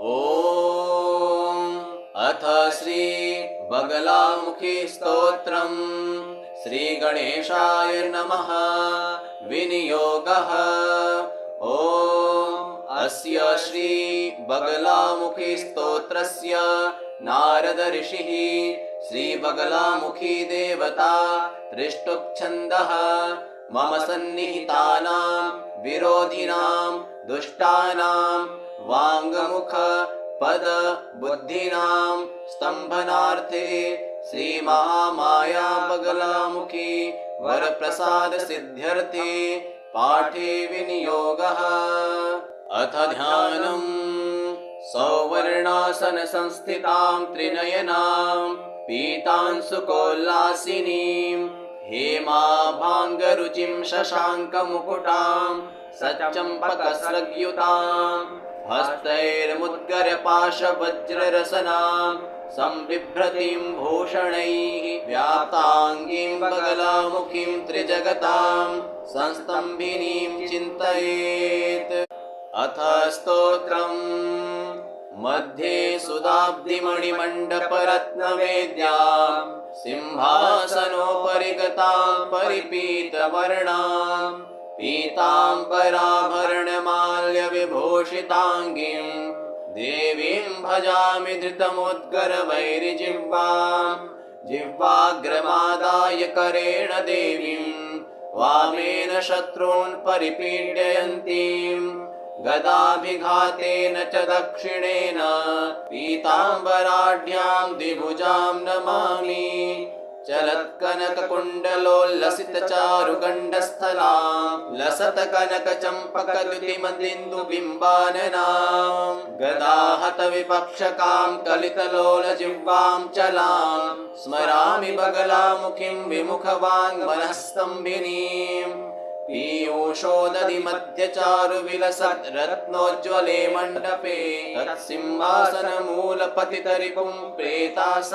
ॐ अथ श्री बगलामुखी स्तोत्रम्। श्री गणेशाय नमः। विनियोगः। ॐ अस्य श्री बगलामुखी स्तोत्रस्य नारद ऋषिः श्री बगलामुखी देवता त्रिष्टुप् मम सन्निहितानां विरोधिनां दुष्टानां वाङ्मुख पद बुद्धिनां स्तंभनार्थे श्री महामाया बगलामुखी वरप्रसाद सिद्ध्यर्थे पाठे विनियोगः। अथ ध्यानम्। सौवर्णासन संस्थितां त्रिनयनां पीतांशुकोल्लासिनीं हेमाभाङ्गरुचिं शशाङ्कमुकुटां सचम्पकस्रग्युतां हस्तैर्मुद्गरपाशवज्ररसनां संबिभ्रतीं भूषणैः व्याप्ताङ्गीं बगलामुखीं त्रिजगतां संस्तम्भिनीं चिन्तयेत्। अथ स्तोत्रम्। मध्ये सुधाब्धिमणिमण्डपरत्नवेद्यां सिंहासनोपरि गतां परिपीतवर्णां पीताम्बराभरणमाल्यविभूषिताङ्गीं देवीं भजामि धृतमुद्गरवैरिजिह्वां जिह्वाग्रमादाय करेण देवीं वामेन शत्रून् परिपीडयन्तीं गदाभिघातेन च दक्षिणेन पीताम्बराढ्यां द्विभुजां नमामि। चलत्कनककुण्डलोल्लसितचारुगण्डस्थलां लसत्कनकचम्पकद्युतिमदिन्दुबिम्बाननां गदाहतविपक्षकां कलितलोलजिह्वां चलां स्मरामि बगलामुखीं विमुखवाङ्मनस्तम्भिनीं पीयूषोदधिमध्यचारुविलसत् रत्नोज्ज्वले मण्डपे तत्सिंहासनमूलपतितरिपुं प्रेतासनाध्यासिनीं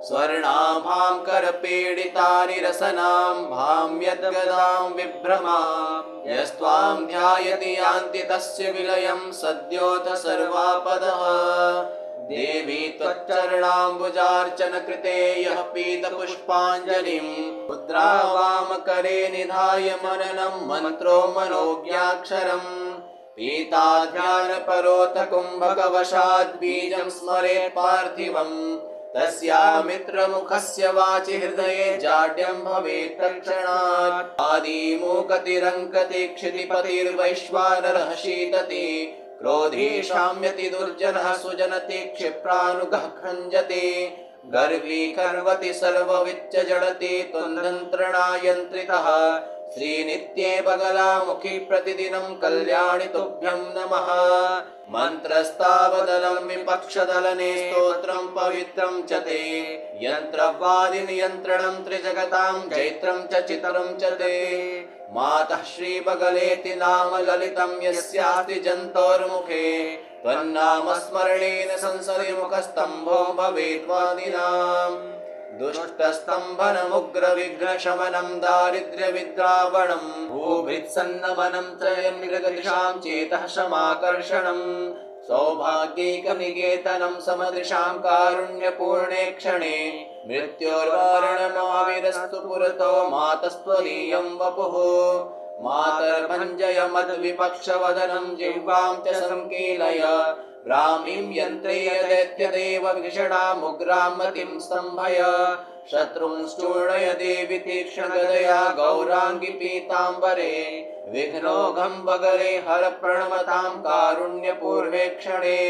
स्वर्णाभां करपीडितानिरसनां भाम्यद्गदां विभ्रमां यस्त्वां ध्यायति यान्ति तस्य विलयं सद्योऽथ सर्वापदः। देवी त्वच्चरणाम्बुजार्चन कृते यः पीतपुष्पाञ्जलिं मुद्रा वामकरे निधाय मननं मन्त्रो मनोज्ञाक्षरम् पीताध्यानपरोऽथ कुम्भकवशाद्बीजं स्मरेत् पार्थिवम् तस्यामित्रमुखस्य वाचि हृदये जाड्यं भवेत् तत्क्षणात्। आदिमूकतिरङ्कति क्षितिपतिर्वैश्वानरः शीतति क्रोधी शाम्यति दुर्जनः सुजनति क्षिप्रानुगः खञ्जति गर्वी कर्वति सर्वविच्च जडति तुन्दन्त्रणायन्त्रितः श्रीनित्ये बगलामुखी प्रतिदिनं कल्याणि तुभ्यं नमः। मन्त्रस्तावदलं विपक्षदलने स्तोत्रं पवित्रं च ते यन्त्रवादिनियन्त्रणं त्रिजगतां जैत्रं च चित्रं च ते मातः श्रीबगलेति नाम ललितं यस्यास्ति जन्तोर्मुखे त्वन्नाम स्मरणेन संसदि मुखस्तम्भो भवेद्वादिनां दुष्टस्तम्भनमुग्रविघ्नशमनं दारिद्र्यविद्रावणं भूभृत्सन्नमनं त्रयं मृगदिशां चेतः समाकर्षणं सौभाग्यैकनिकेतनं समदृशां कारुण्यपूर्णे क्षणे मृत्योर्वारणमाविरस्तु पुरतो मातस्त्वदीयं वपुः मातर्भञ्जय मद्विपक्षवदनं जिह्वां च संकीलय ब्राह्मीं यन्त्रयदैत्यदेव भीषणामुग्रां मतिं स्तम्भय शत्रुंश्चूर्णय देवि तीक्ष्णगदया गौराङ्गी पीताम्बरे विघ्नौघं बगले हर प्रणमतां कारुण्यपूर्वे क्षणे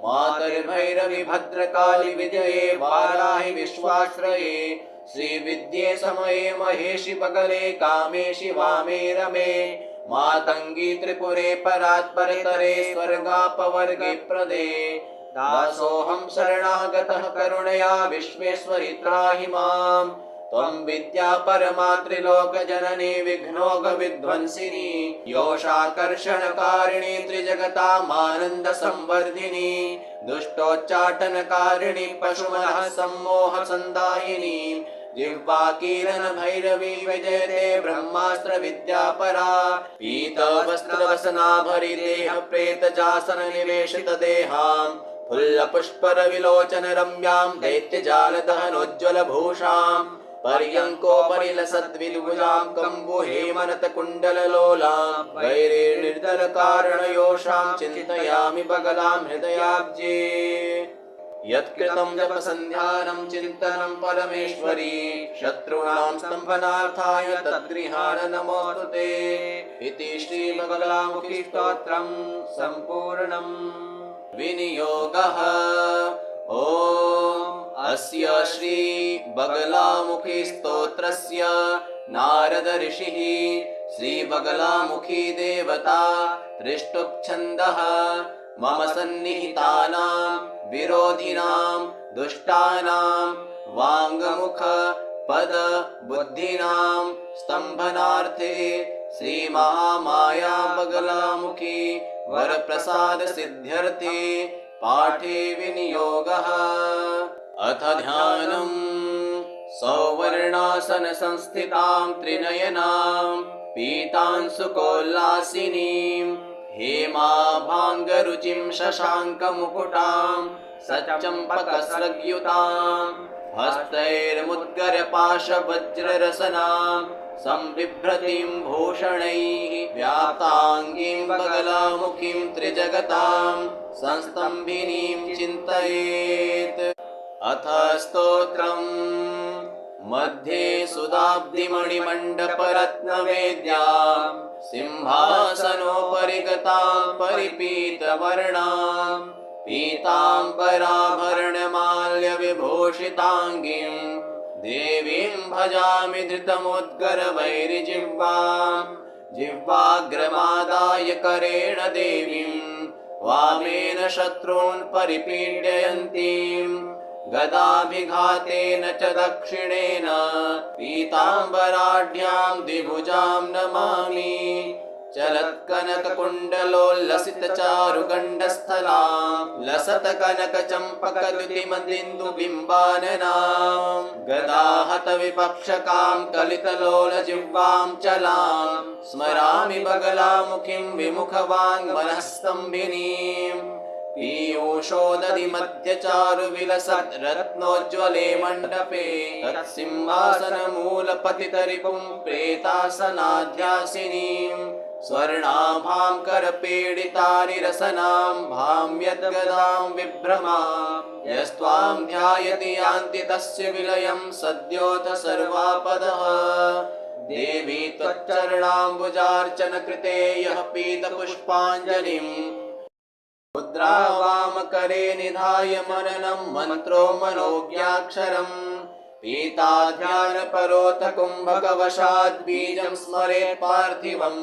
मातर्भैरवि भद्रकाली विजये वाराहि विश्वाश्रये श्रीविद्ये समये महेशि बगले कामेशि वामे रमे मातंगी त्रिपुरे परात्परितरे स्वर्गापवर्गे प्रदे दासोऽहं शरणागतः करुणया विश्वेश्वरि त्राहि माम् त्वं विद्या परमा त्रिलोकजननी विघ्नौघविध्वंसिनी योषाकर्षणकारिणी त्रिजगतामानन्दसंवर्धिनी दुष्टोच्चाटनकारिणी पशुमनः सम्मोहसन्दायिनी जिह्वा कीलन भैरवी विजयते ब्रह्मास्त्र विद्या परा पीत वस्त्रवसनाभरि देह प्रेत जासन निवेशित देहाम् फुल्ल पुष्पर विलोचन रम्यां दैत्य जाल दहनोज्ज्वल भूषाम् पर्यङ्कोपरिलसद्विभुजां कम्बु हेमनत कुण्डललोलां वैरिर्निर्दल कारणयोषां चिन्तयामि बगलां हृदयाब्जे यत्कृतं जपसन्ध्यानं चिन्तनं परमेश्वरी शत्रूणां स्तम्भनार्थाय तद्गृहाण नमोऽस्तु ते इति श्रीबगलामुखी स्तोत्रं सम्पूर्णम् विनियोगः ॐ अस्य श्री बगलामुखी स्तोत्रस्य नारद ऋषिः श्री बगलामुखी देवता त्रिष्टुप् मम सन्निहितानां विरोधिनां दुष्टानां वाङ्मुख पद बुद्धिनां स्तम्भनार्थे श्री महामाया बगलामुखी वरप्रसाद सिद्ध्यर्थे पाठे विनियोगः अथ ध्यानम् सौवर्णासन संस्थितां त्रिनयनां पीतांशुकोल्लासिनीं हेमाभाङ्गरुचिं शशाङ्कमुकुटां सचम्पकस्रग्युतां हस्तैर्मुद्गरपाशवज्ररसनां सम्बिभ्रतीं भूषणैः व्याप्ताङ्गीं बगलामुखीं त्रिजगतां संस्तम्भिनीं चिन्तयेत् अथ स्तोत्रम् मध्ये सुधाब्धिमणिमण्डपरत्नवेद्यां सिंहासनोपरि गतां परिपीतवर्णां पीताम्बराभरणमाल्यविभूषिताङ्गीं देवीं भजामि धृतमुद्गरवैरिजिह्वां जिह्वाग्रमादाय करेण देवीं वामेन शत्रून् परिपीडयन्तीं गदाभिघातेन च दक्षिणेन पीताम्बराढ्यां द्विभुजां नमामि चलत्कनककुण्डलोल्लसितचारुगण्डस्थलां लसत्कनकचम्पकद्युतिमदिन्दुबिम्बाननां गदाहतविपक्षकां कलितलोलजिह्वां चलां स्मरामि बगलामुखीं विमुखवाङ्मनःस्तम्भिनीं पीयूषोदधिमध्यचारुविलसत् रत्नोज्ज्वले मण्डपे तत्सिंहासनमूलपतितरिपुं प्रेतासनाध्यासिनीं स्वर्णाभां करपीडितारिरसनां भाम्यद्गदां विभ्रमां यस्त्वां ध्यायति यान्ति तस्य विलयं सद्योऽथ सर्वापदः देवी त्वच्चरणाम्बुजार्चन कृते यः पीतपुष्पाञ्जलिं मुद्रा वामकरे निधाय मननं मन्त्रो मनोज्ञाक्षरम् पीताध्यानपरोऽथ कुम्भकवशाद्बीजं स्मरेत् पार्थिवम्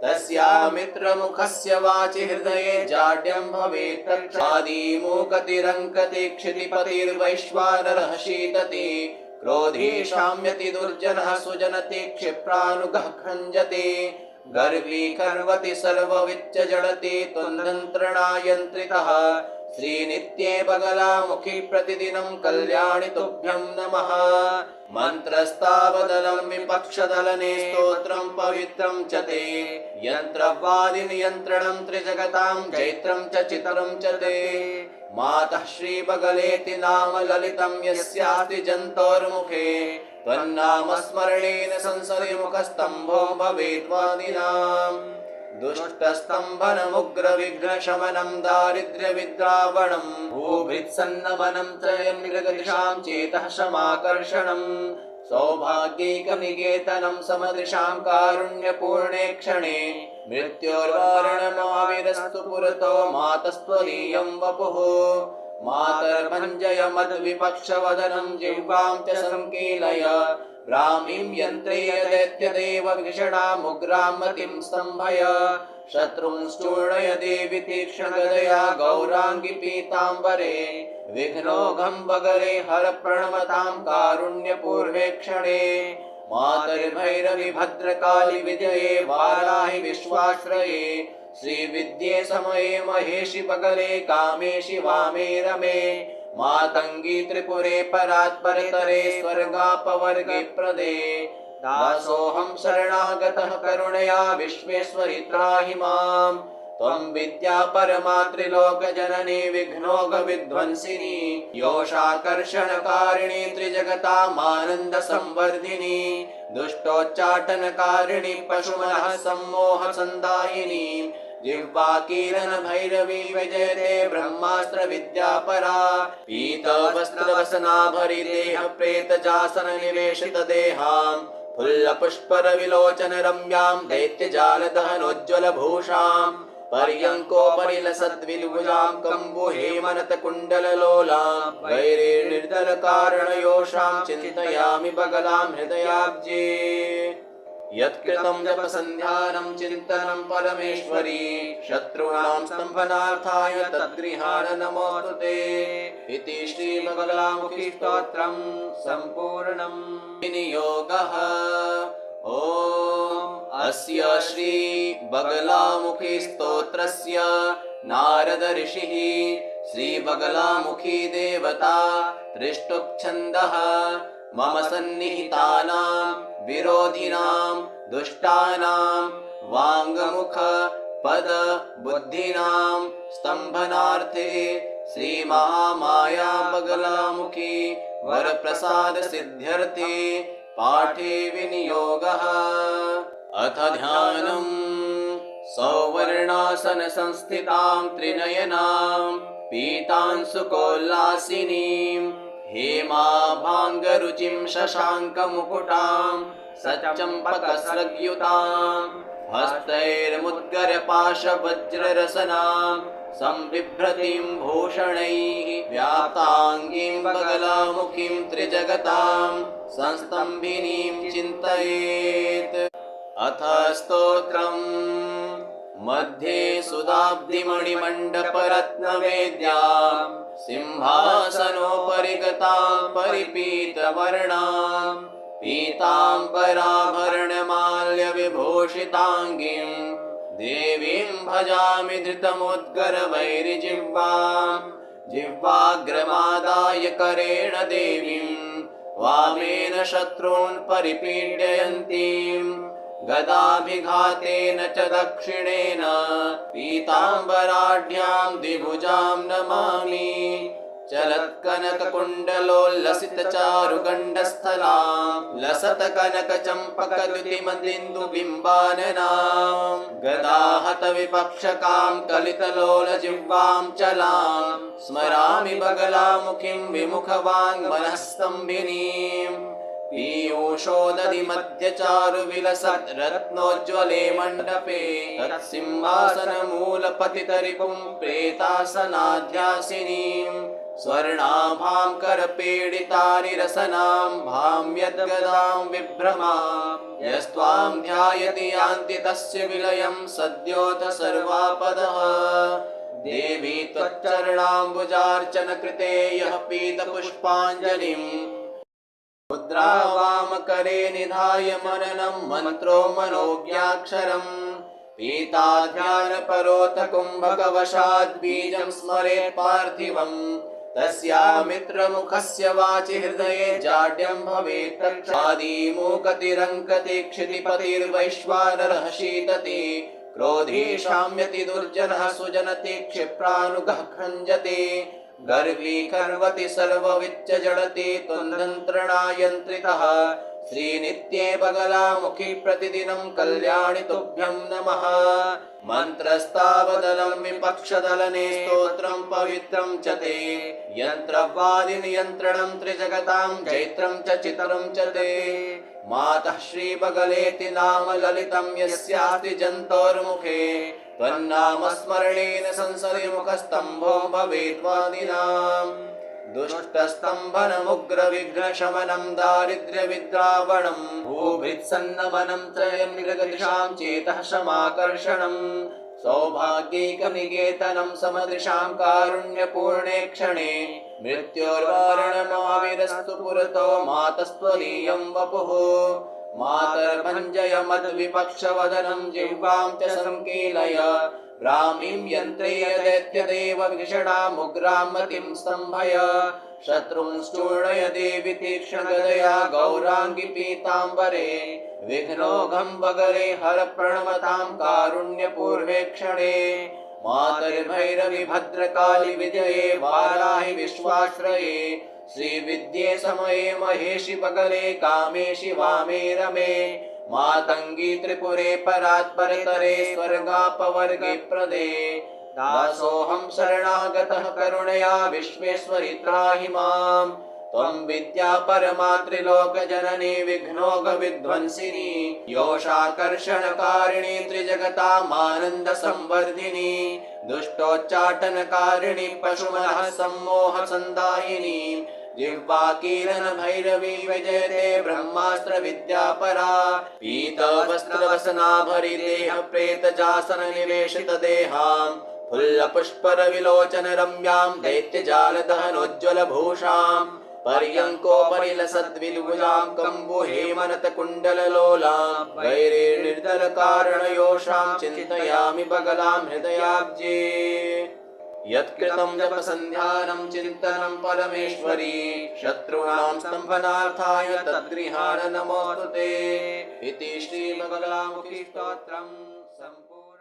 तस्यामित्रमुखस्य वाचि हृदये जाड्यं भवेत् तक्षादीमूकतिरङ्कति क्षितिपतिर्वैश्वानरः शीतति क्रोधी शाम्यति दुर्जनः सुजनति क्षिप्रानुगः खञ्जति गर्वी खर्वति सर्वविच्च जडति त्वन्नन्त्रणायन्त्रितः श्रीनित्ये बगलामुखी प्रतिदिनं कल्याणि तुभ्यं नमः मन्त्रस्तावदलं विपक्षदलने स्तोत्रं पवित्रं च ते यन्त्रवादिनियन्त्रणं त्रिजगतां जैत्रं च चित्रं च ते मातः श्रीबगलेति नाम ललितं यस्यास्ति जन्तोर्मुखे त्वन्नाम स्मरणेन संसदि मुखस्तम्भो भवेद्वादिनाम् दुष्टस्तम्भनमुग्रविघ्नशमनं दारिद्र्यविद्रावणं भूभृत्सन्नमनं त्रयं मृगदृशां चेतः समाकर्षणम् सौभाग्यैकनिकेतनं समदृशां कारुण्यपूर्णे क्षणे मृत्योर्वारणमाविरस्तु पुरतो मातस्त्वदीयं वपुः मातर्भञ्जय मद्विपक्षवदनं जिह्वां च संकीलय ब्राह्मीं यन्त्रे दैत्यदेव विषणामुग्रां मतिं स्तम्भय शत्रुंश्चूर्णय देवि तीक्ष्णगदया गौराङ्गी पीताम्बरे विघ्नौघं बगले हर प्रणमतां कारुण्यपूर्वे क्षणे मातर्भैरवि भद्रकाली विजये वाराहि विश्वाश्रये श्रीविद्ये समये महेशि बगले कामेशि वामे रमे मातंगी त्रिपुरे परात्परतरे स्वर्गापवर्गे प्रदे दासोऽहं शरणागतः करुणया विश्वेश्वरि त्राहि माम् त्वं विद्या परमा त्रिलोकजननी विघ्नोगविध्वंसिनी योषाकर्षणकारिणी त्रिजगतामानन्दसंवर्धिनी दुष्टोच्चाटनकारिणी पशुमनः सम्मोहसन्दायिनी जिह्वाकीलन भैरवी विजयते ब्रह्मास्त्र विद्यापरा पीतवस्त्रवसनाभरि देह प्रेतजासन निवेशित देहां फुल्लपुष्पर विलोचन रम्यां दैत्यजालदहनोज्ज्वल भूषां पर्यङ्कोपरि लसद्विलुजां कम्बुहेमनत कुण्डललोलां वैरिर्निर्दलकारणयोषां चिन्तयामि बगलां हृदयाब्जे यत्कृतं जपसन्ध्यानं चिन्तनं परमेश्वरी शत्रूणां स्तम्भनार्थाय तद्गृहाण नमोऽस्तु ते इति श्रीबगलामुखी स्तोत्रं सम्पूर्णम् विनियोगः ॐ अस्य श्री बगलामुखी स्तोत्रस्य नारद ऋषिः श्री बगलामुखी देवता त्रिष्टुप् मम सन्निहितानां विरोधिनां दुष्टानां वाङ्मुख पद बुद्धिनां स्तम्भनार्थे श्री महामाया बगलामुखी वरप्रसाद सिद्ध्यर्थे पाठे विनियोगः अथ ध्यानम् सौवर्णासन संस्थितां त्रिनयनां पीतांशुकोल्लासिनीं हेमाभाङ्गरुचिं शशाङ्कमुकुटां सचम्पकस्रग्युतां हस्तैर्मुद्गरपाशवज्ररसनां संबिभ्रतीं भूषणैः व्याप्ताङ्गीं बगलामुखीं त्रिजगतां संस्तम्भिनीं चिन्तयेत् अथ स्तोत्रम् मध्ये सुधाब्धिमणिमण्डपरत्नवेद्यां सिंहासनोपरि गतां परिपीतवर्णां पीताम्बराभरणमाल्यविभूषिताङ्गीं देवीं भजामि धृतमुद्गरवैरिजिह्वां जिह्वाग्रमादाय करेण देवीं वामेन शत्रून् परिपीडयन्तीं गदाभिघातेन च दक्षिणेन पीताम्बराढ्यां द्विभुजां नमामि चलत्कनककुण्डलोल्लसितचारुगण्डस्थलां लसत्कनकचम्पकद्युतिमदिन्दुबिम्बाननां गदाहतविपक्षकां कलितलोलजिह्वां चलां स्मरामि बगलामुखीं विमुखवाङ्मनस्तम्भिनीं पीयूषोदधिमध्यचारुविलसत् रत्नोज्ज्वले मण्डपे तत्सिंहासनमूलपतितरिपुं प्रेतासनाध्यासिनीं स्वर्णाभां करपेडितानि रसनां भाम्यद्गदां विभ्रमां यस्त्वां ध्यायति यान्ति तस्य विलयं सद्योऽथ सर्वापदः देवी त्वच्चरणाम्बुजार्चनकृते यः पीतपुष्पाञ्जलिम् मुद्रा वामकरे निधाय मननं मन्त्रो मनोज्ञाक्षरम् पीताध्यानपरोऽथ कुम्भकवशाद्बीजं स्मरेत् पार्थिवम् तस्यामित्रमुखस्य वाचि हृदये जाड्यं भवेत् तक्षादीमूकतिरङ्कति क्षितिपतिर्वैश्वानरः शीतति क्रोधी शाम्यति दुर्जनः सुजनति क्षिप्रानुगः खञ्जति गर्वी खर्वति सर्वविच्च जडति त्वन्नन्त्रणायन्त्रितः श्रीनित्ये बगलामुखी प्रतिदिनं कल्याणि तुभ्यं नमः मन्त्रस्तावदलं विपक्षदलने स्तोत्रं पवित्रं च ते यन्त्रवादिनियन्त्रणं त्रिजगतां जैत्रं च चित्रं च ते मातः श्रीबगलेति नाम ललितं यस्यास्ति जन्तोर्मुखे त्वन्नामस्मरणेन संसदि मुखस्तम्भो भवेद्वादिनाम् दुष्टस्तम्भनमुग्रविघ्नशमनं दारिद्र्यविद्रावणं भूभृत्सन्नमनं त्रयं निरगदिशां चेतः समाकर्षणं सौभाग्यैकनिकेतनं समदृशां कारुण्यपूर्णे क्षणे मृत्योर्वारणमाविरस्तु पुरतो मातस्त्वदीयं वपुः मातर्भञ्जय मद्विपक्षवदनं जिह्वां च संकीलय ब्राह्मीं यन्त्रेय दैत्यदेव भीषणामुग्रां मतिं स्तम्भय शत्रुंश्चूर्णय देवि तीक्ष्णगदया गौराङ्गी पीताम्बरे विघ्नौघं बगले हर प्रणमतां कारुण्यपूर्वे क्षणे मातर्भैरवि भद्रकाली विजये वाराहि विश्वाश्रये श्रीविद्ये समये महेशि बगले कामेशि वामे रमे मातङ्गी त्रिपुरे परात्परतरे स्वर्गापवर्गे प्रदे दासोऽहं शरणागतः करुणया विश्वेश्वरि त्राहि माम् त्वं विद्या परमा त्रिलोकजननी विघ्नौघविध्वंसिनी योषाकर्षणकारिणी त्रिजगतामानन्दसंवर्धिनी दुष्टोच्चाटनकारिणी पशुमनः सम्मोहसन्दायिनी जिह्वाकीलन भैरवी विजयते ब्रह्मास्त्र विद्यापरा पीतवस्त्रवसनाभरि देह प्रेतजासन निवेशित देहाम् फुल्लपुष्पर विलोचन रम्यां दैत्यजालदहनोज्ज्वल भूषाम् पर्यङ्कोपरिलसद्विलुजां कम्बु हेमनत कुण्डललोलां वैरिर्निर्दलकारणयोषां चिन्तयामि बगलां हृदयाब्जे यत्कृतं जपसन्ध्यानं चिन्तनं परमेश्वरी शत्रूणां स्तम्भनार्थाय तद्गृहाण नमोऽस्तु ते इति श्रीमङ्गलामुखी स्तोत्रम् सम्पूर्णम्।